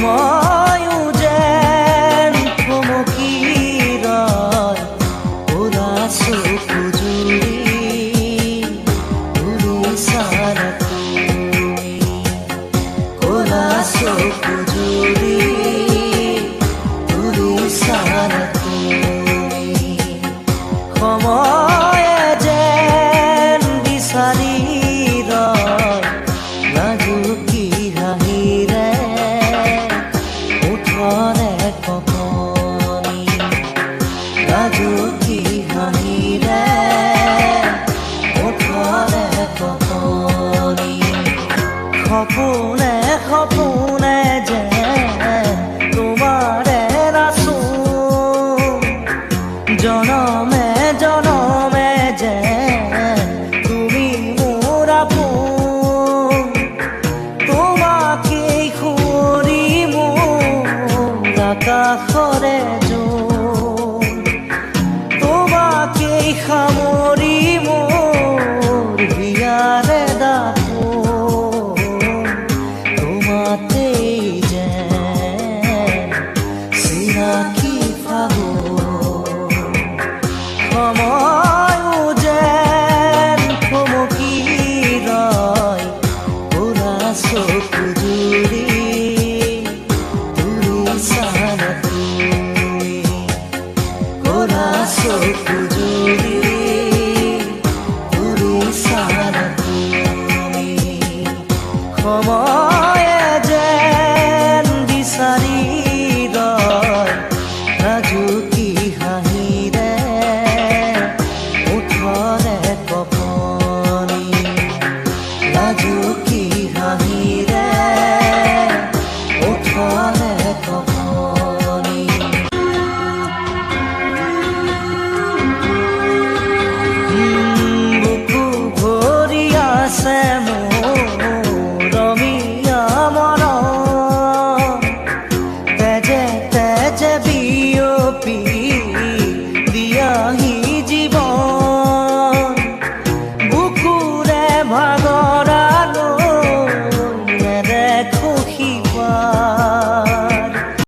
সময়ো যেন থমকি ৰয় ওলা চকু জুৰি ঘূৰি চালা তুমি ওলা চকু জুৰি ঘূৰি চালা তুমি সময়ে যেন বিচাৰি ৰয় লাজুকী হাঁহিৰে উঠৰে কপনি লাজুকী হাঁহিৰে উঠৰে কপনি সপোনে সপোনে যেন তোমাৰে নাচো জনমে জনমে যেন তুমি মোৰ আপোন তোমাকেই সুঁৱৰি মোৰ আকাশৰে জোন তোমাকেই সামৰি